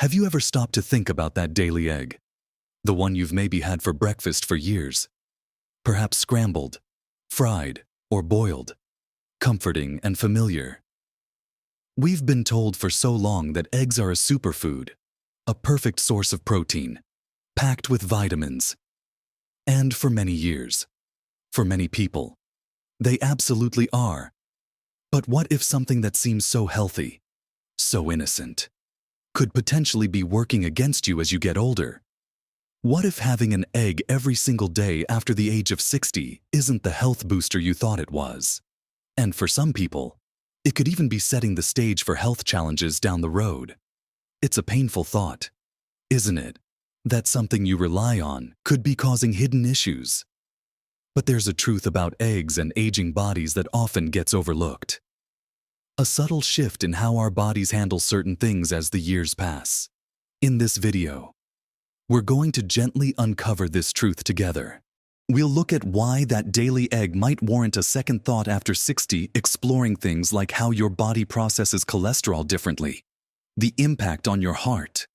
Have you ever stopped to think about that daily egg? The one you've maybe had for breakfast for years? Perhaps scrambled, fried, or boiled. Comforting and familiar. We've been told for so long that eggs are a superfood, a perfect source of protein, packed with vitamins. And for many years, for many people, they absolutely are. But what if something that seems so healthy, so innocent, could potentially be working against you as you get older? What if having an egg every single day after the age of 60 isn't the health booster you thought it was? And for some people, it could even be setting the stage for health challenges down the road. It's a painful thought, isn't it? That something you rely on could be causing hidden issues. But there's a truth about eggs and aging bodies that often gets overlooked. A subtle shift in how our bodies handle certain things as the years pass. In this video, we're going to gently uncover this truth together. We'll look at why that daily egg might warrant a second thought after 60, exploring things like how your body processes cholesterol differently, the impact on your heart,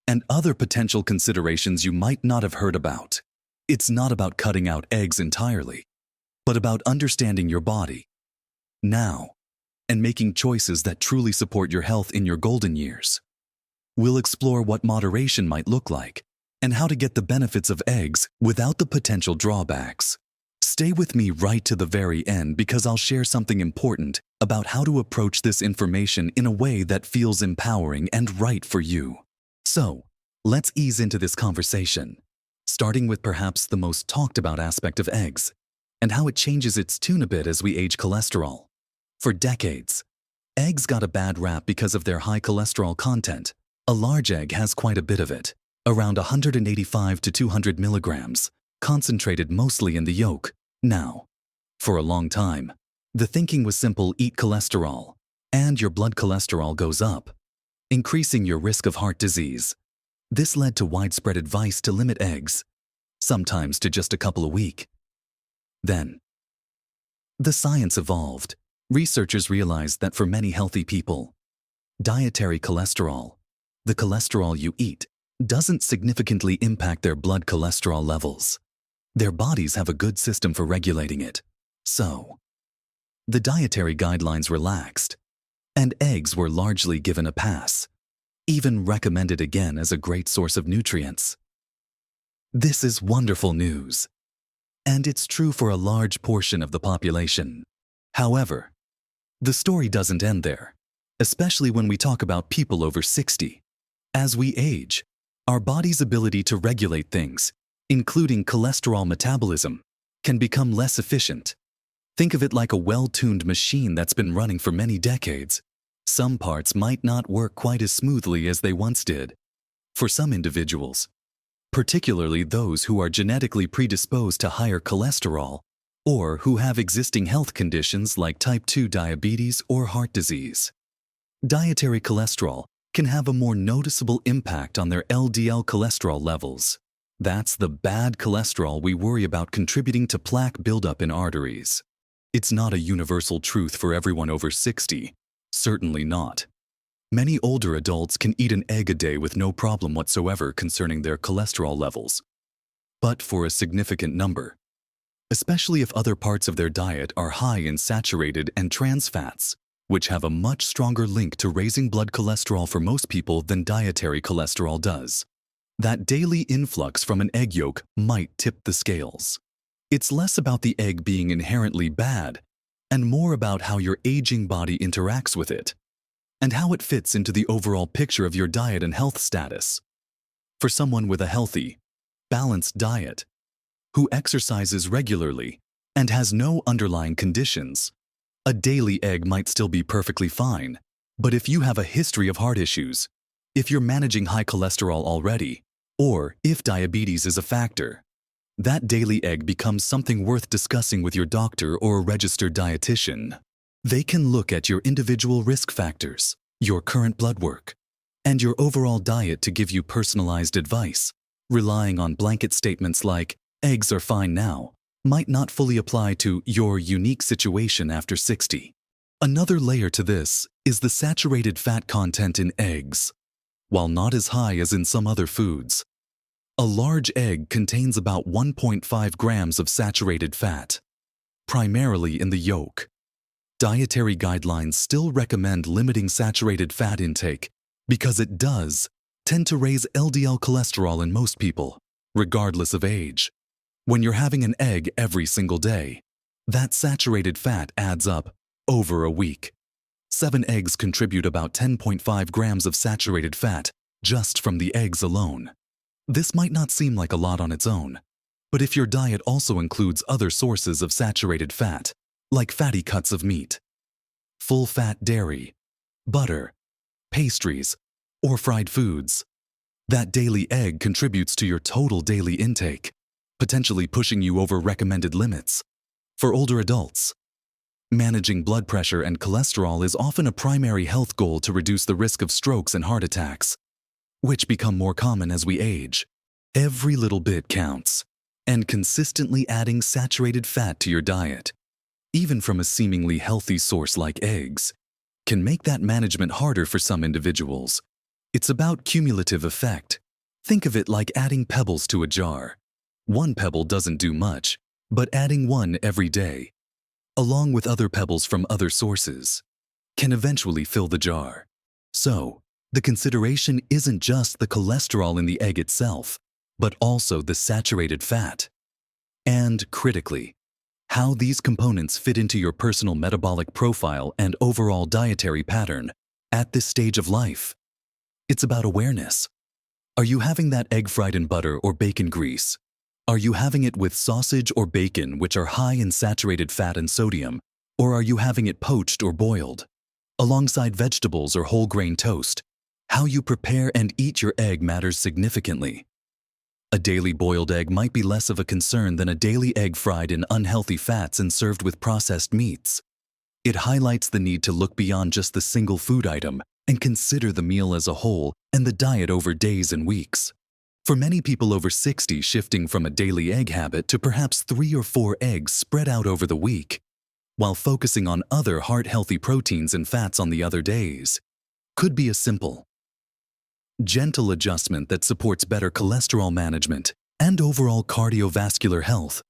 and other potential considerations you might not have heard about. It's not about cutting out eggs entirely, but about understanding your body now and making choices that truly support your health in your golden years. We'll explore what moderation might look like and how to get the benefits of eggs without the potential drawbacks. Stay with me right to the very end because I'll share something important about how to approach this information in a way that feels empowering and right for you. So, let's ease into this conversation, starting with perhaps the most talked about aspect of eggs and how it changes its tune a bit as we age cholesterol. For decades, eggs got a bad rap because of their high cholesterol content. A large egg has quite a bit of it, around 185 to 200 milligrams, concentrated mostly in the yolk. Now, for a long time, the thinking was simple: eat cholesterol, and your blood cholesterol goes up, increasing your risk of heart disease. This led to widespread advice to limit eggs, sometimes to just a couple a week. Then, the science evolved. Researchers realized that for many healthy people, dietary cholesterol, the cholesterol you eat, doesn't significantly impact their blood cholesterol levels. Their bodies have a good system for regulating it. So, the dietary guidelines relaxed, and eggs were largely given a pass, even recommended again as a great source of nutrients. This is wonderful news, and it's true for a large portion of the population. However, the story doesn't end there, especially when we talk about people over 60. As we age, our body's ability to regulate things, including cholesterol metabolism, can become less efficient. Think of it like a well-tuned machine that's been running for many decades. Some parts might not work quite as smoothly as they once did. For some individuals, particularly those who are genetically predisposed to higher cholesterol or who have existing health conditions like type 2 diabetes or heart disease, dietary cholesterol can have a more noticeable impact on their LDL cholesterol levels. That's the bad cholesterol we worry about contributing to plaque buildup in arteries. It's not a universal truth for everyone over 60. Certainly not. Many older adults can eat an egg a day with no problem whatsoever concerning their cholesterol levels. But for a significant number, especially if other parts of their diet are high in saturated and trans fats, which have a much stronger link to raising blood cholesterol for most people than dietary cholesterol does, that daily influx from an egg yolk might tip the scales. It's less about the egg being inherently bad and more about how your aging body interacts with it and how it fits into the overall picture of your diet and health status. For someone with a healthy, balanced diet, who exercises regularly and has no underlying conditions, a daily egg might still be perfectly fine. But if you have a history of heart issues, if you're managing high cholesterol already, or if diabetes is a factor, that daily egg becomes something worth discussing with your doctor or a registered dietitian. They can look at your individual risk factors, your current blood work, and your overall diet to give you personalized advice. Relying on blanket statements like, eggs are fine now, might not fully apply to your unique situation after 60. Another layer to this is the saturated fat content in eggs. while not as high as in some other foods. A large egg contains about 1.5 grams of saturated fat, primarily in the yolk. Dietary guidelines still recommend limiting saturated fat intake because it does tend to raise LDL cholesterol in most people, regardless of age. When you're having an egg every single day, that saturated fat adds up over a week. 7 eggs contribute about 10.5 grams of saturated fat just from the eggs alone. This might not seem like a lot on its own, but if your diet also includes other sources of saturated fat, like fatty cuts of meat, full-fat dairy, butter, pastries, or fried foods, that daily egg contributes to your total daily intake, potentially pushing you over recommended limits. For older adults, managing blood pressure and cholesterol is often a primary health goal to reduce the risk of strokes and heart attacks, which become more common as we age. Every little bit counts, and consistently adding saturated fat to your diet, even from a seemingly healthy source like eggs, can make that management harder for some individuals. It's about cumulative effect. Think of it like adding pebbles to a jar. One pebble doesn't do much, but adding one every day, along with other pebbles from other sources, can eventually fill the jar. So, the consideration isn't just the cholesterol in the egg itself, but also the saturated fat. And, critically, how these components fit into your personal metabolic profile and overall dietary pattern at this stage of life. It's about awareness. Are you having that egg fried in butter or bacon grease? Are you having it with sausage or bacon, which are high in saturated fat and sodium, or are you having it poached or boiled, alongside vegetables or whole grain toast? How you prepare and eat your egg matters significantly. A daily boiled egg might be less of a concern than a daily egg fried in unhealthy fats and served with processed meats. It highlights the need to look beyond just the single food item and consider the meal as a whole and the diet over days and weeks. For many people over 60, shifting from a daily egg habit to perhaps 3 or 4 eggs spread out over the week, while focusing on other heart-healthy proteins and fats on the other days, could be a simple, gentle adjustment that supports better cholesterol management and overall cardiovascular health.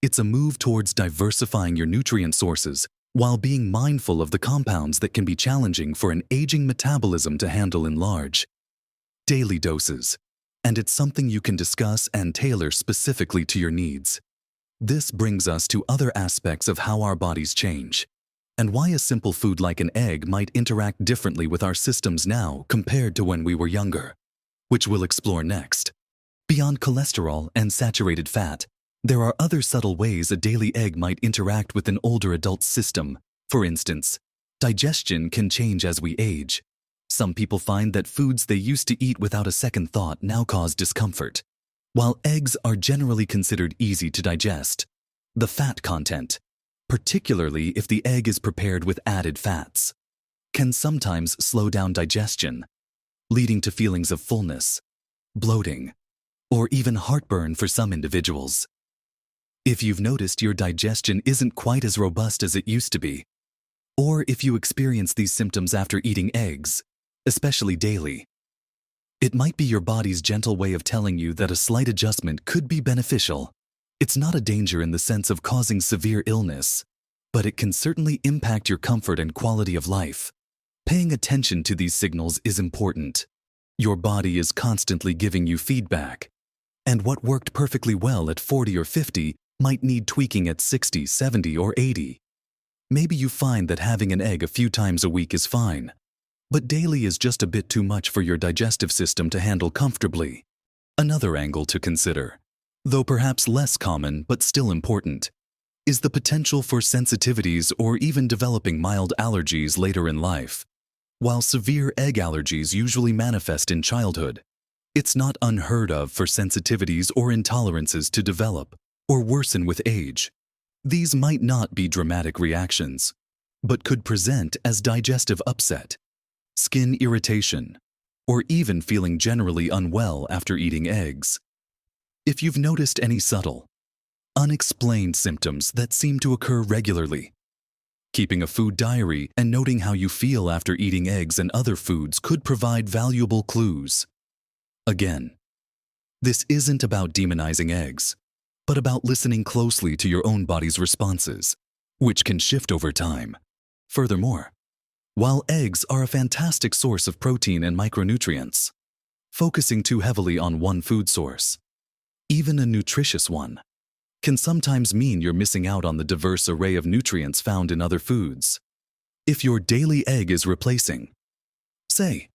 It's a move towards diversifying your nutrient sources while being mindful of the compounds that can be challenging for an aging metabolism to handle in large, daily doses. And it's something you can discuss and tailor specifically to your needs. This brings us to other aspects of how our bodies change, and why a simple food like an egg might interact differently with our systems now compared to when we were younger, which we'll explore next. Beyond cholesterol and saturated fat, there are other subtle ways a daily egg might interact with an older adult's system. For instance, digestion can change as we age. Some people find that foods they used to eat without a second thought now cause discomfort. While eggs are generally considered easy to digest, the fat content, particularly if the egg is prepared with added fats, can sometimes slow down digestion, leading to feelings of fullness, bloating, or even heartburn for some individuals. If you've noticed your digestion isn't quite as robust as it used to be, or if you experience these symptoms after eating eggs, especially daily, it might be your body's gentle way of telling you that a slight adjustment could be beneficial. It's not a danger in the sense of causing severe illness, but it can certainly impact your comfort and quality of life. Paying attention to these signals is important. Your body is constantly giving you feedback, and what worked perfectly well at 40 or 50 might need tweaking at 60, 70, or 80. Maybe you find that having an egg a few times a week is fine, but daily is just a bit too much for your digestive system to handle comfortably. Another angle to consider, though perhaps less common but still important, is the potential for sensitivities or even developing mild allergies later in life. While severe egg allergies usually manifest in childhood, it's not unheard of for sensitivities or intolerances to develop or worsen with age. These might not be dramatic reactions, but could present as digestive upset, skin irritation, or even feeling generally unwell after eating eggs. If you've noticed any subtle, unexplained symptoms that seem to occur regularly, Keeping a food diary and noting how you feel after eating eggs and other foods could provide valuable clues. Again, this isn't about demonizing eggs, but about listening closely to your own body's responses, which can shift over time. Furthermore, while eggs are a fantastic source of protein and micronutrients, focusing too heavily on one food source, even a nutritious one, can sometimes mean you're missing out on the diverse array of nutrients found in other foods. If your daily egg is replacing, say,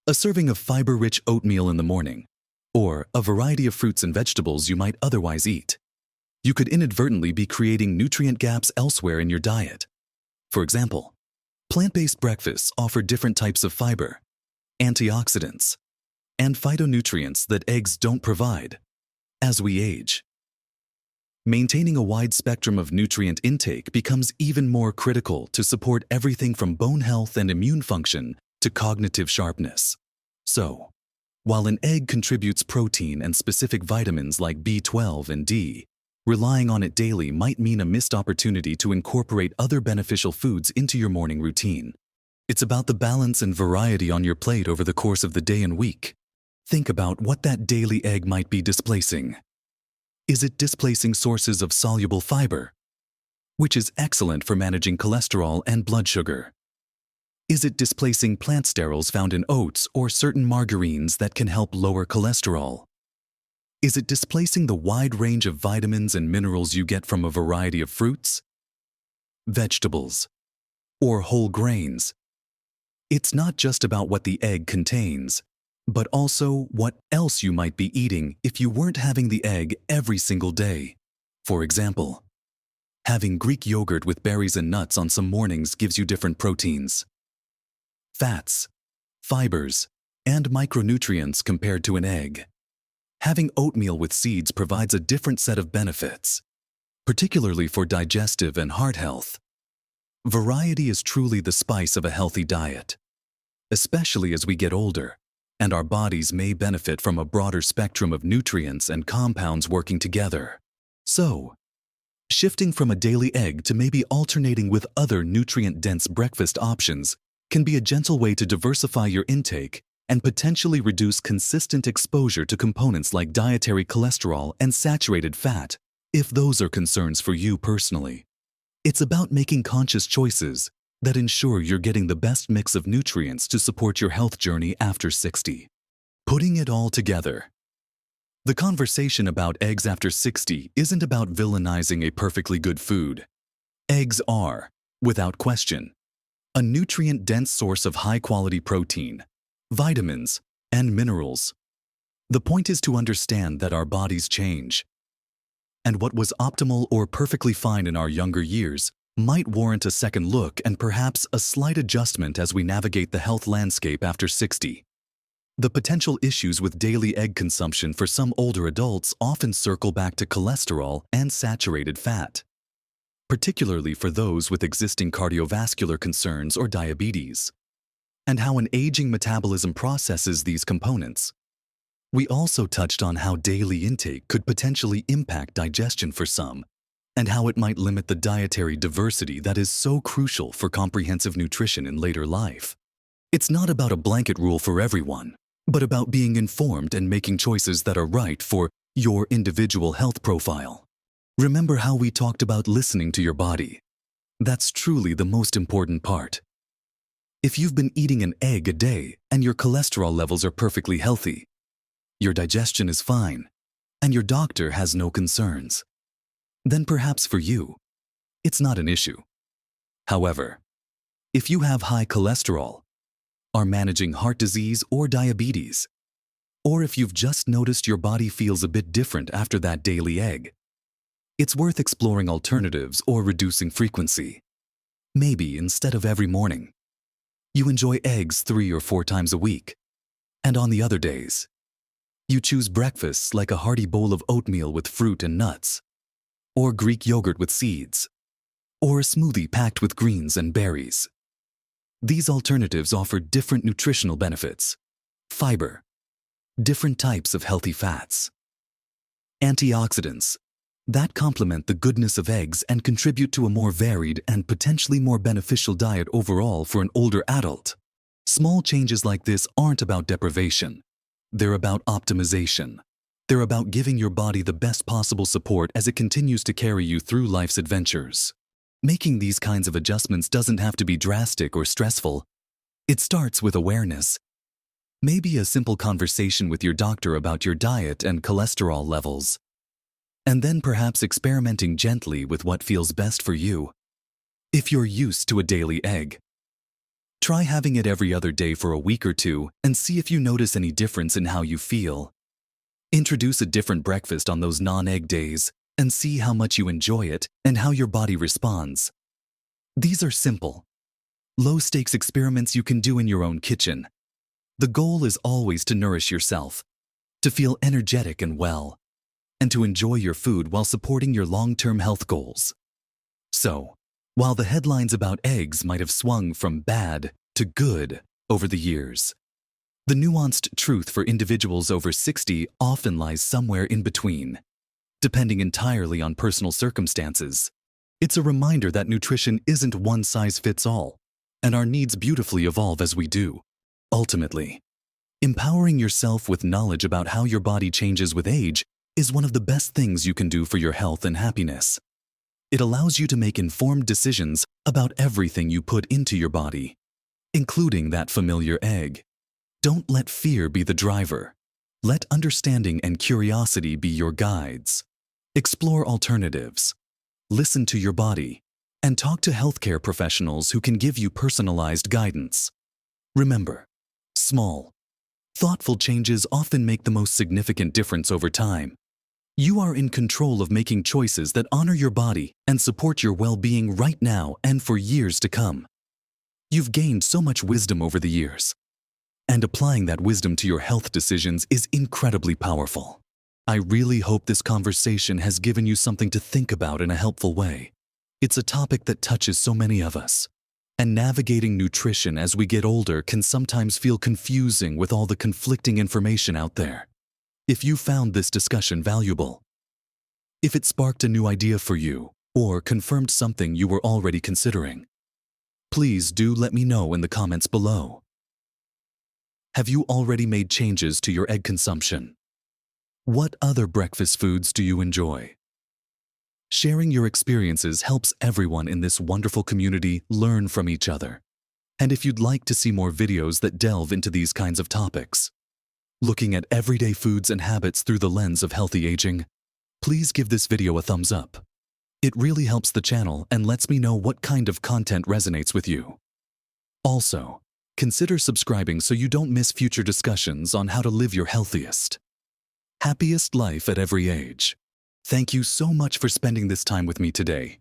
a serving of fiber-rich oatmeal in the morning, or a variety of fruits and vegetables you might otherwise eat, you could inadvertently be creating nutrient gaps elsewhere in your diet. For example, plant-based breakfasts offer different types of fiber, antioxidants, and phytonutrients that eggs don't provide. As we age, maintaining a wide spectrum of nutrient intake becomes even more critical to support everything from bone health and immune function to cognitive sharpness. So, while an egg contributes protein and specific vitamins like B12 and D, relying on it daily might mean a missed opportunity to incorporate other beneficial foods into your morning routine. It's about the balance and variety on your plate over the course of the day and week. Think about what that daily egg might be displacing. Is it displacing sources of soluble fiber, which is excellent for managing cholesterol and blood sugar? Is it displacing plant sterols found in oats or certain margarines that can help lower cholesterol? Is it displacing the wide range of vitamins and minerals you get from a variety of fruits, vegetables, or whole grains? It's not just about what the egg contains, but also what else you might be eating if you weren't having the egg every single day. For example, having Greek yogurt with berries and nuts on some mornings gives you different proteins, fats, fibers, and micronutrients compared to an egg. Having oatmeal with seeds provides a different set of benefits, particularly for digestive and heart health. Variety is truly the spice of a healthy diet, especially as we get older, and our bodies may benefit from a broader spectrum of nutrients and compounds working together. So, shifting from a daily egg to maybe alternating with other nutrient-dense breakfast options can be a gentle way to diversify your intake and potentially reduce consistent exposure to components like dietary cholesterol and saturated fat, if those are concerns for you personally. It's about making conscious choices that ensure you're getting the best mix of nutrients to support your health journey after 60. Putting it all together, the conversation about eggs after 60 isn't about villainizing a perfectly good food. Eggs are, without question, a nutrient-dense source of high-quality protein, vitamins, and minerals. The point is to understand that our bodies change, and what was optimal or perfectly fine in our younger years might warrant a second look and perhaps a slight adjustment as we navigate the health landscape after 60. The potential issues with daily egg consumption for some older adults often circle back to cholesterol and saturated fat, particularly for those with existing cardiovascular concerns or diabetes, and how an aging metabolism processes these components. We also touched on how daily intake could potentially impact digestion for some, and how it might limit the dietary diversity that is so crucial for comprehensive nutrition in later life. It's not about a blanket rule for everyone, but about being informed and making choices that are right for your individual health profile. Remember how we talked about listening to your body. That's truly the most important part. If you've been eating an egg a day and your cholesterol levels are perfectly healthy, your digestion is fine, and your doctor has no concerns, then perhaps for you, it's not an issue. However, if you have high cholesterol, are managing heart disease or diabetes, or if you've just noticed your body feels a bit different after that daily egg, it's worth exploring alternatives or reducing frequency. Maybe instead of every morning, you enjoy eggs 3 or 4 times a week, and on the other days, you choose breakfasts like a hearty bowl of oatmeal with fruit and nuts, or Greek yogurt with seeds, or a smoothie packed with greens and berries. These alternatives offer different nutritional benefits: fiber, different types of healthy fats, antioxidants, that complement the goodness of eggs and contribute to a more varied and potentially more beneficial diet overall for an older adult. Small changes like this aren't about deprivation. They're about optimization. They're about giving your body the best possible support as it continues to carry you through life's adventures. Making these kinds of adjustments doesn't have to be drastic or stressful. It starts with awareness. Maybe a simple conversation with your doctor about your diet and cholesterol levels. And then perhaps experimenting gently with what feels best for you. If you're used to a daily egg, try having it every other day for a week or two and see if you notice any difference in how you feel. Introduce a different breakfast on those non-egg days and see how much you enjoy it and how your body responds. These are simple, low-stakes experiments you can do in your own kitchen. The goal is always to nourish yourself, to feel energetic and well, and to enjoy your food while supporting your long-term health goals. So, while the headlines about eggs might have swung from bad to good over the years, the nuanced truth for individuals over 60 often lies somewhere in between, depending entirely on personal circumstances. It's a reminder that nutrition isn't one size fits all, and our needs beautifully evolve as we do. Ultimately, empowering yourself with knowledge about how your body changes with age is one of the best things you can do for your health and happiness. It allows you to make informed decisions about everything you put into your body, including that familiar egg. Don't let fear be the driver. Let understanding and curiosity be your guides. Explore alternatives. Listen to your body, and talk to healthcare professionals who can give you personalized guidance. Remember, small, thoughtful changes often make the most significant difference over time. You are in control of making choices that honor your body and support your well-being right now and for years to come. You've gained so much wisdom over the years, and applying that wisdom to your health decisions is incredibly powerful. I really hope this conversation has given you something to think about in a helpful way. It's a topic that touches so many of us, and navigating nutrition as we get older can sometimes feel confusing with all the conflicting information out there. If you found this discussion valuable, if it sparked a new idea for you, or confirmed something you were already considering, please do let me know in the comments below. Have you already made changes to your egg consumption? What other breakfast foods do you enjoy? Sharing your experiences helps everyone in this wonderful community learn from each other. And if you'd like to see more videos that delve into these kinds of topics, looking at everyday foods and habits through the lens of healthy aging, please give this video a thumbs up. It really helps the channel and lets me know what kind of content resonates with you. Also, consider subscribing so you don't miss future discussions on how to live your healthiest, happiest life at every age. Thank you so much for spending this time with me today.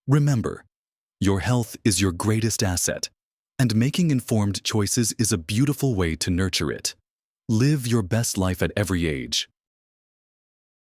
Remember, your health is your greatest asset, and making informed choices is a beautiful way to nurture it. Live your best life at every age.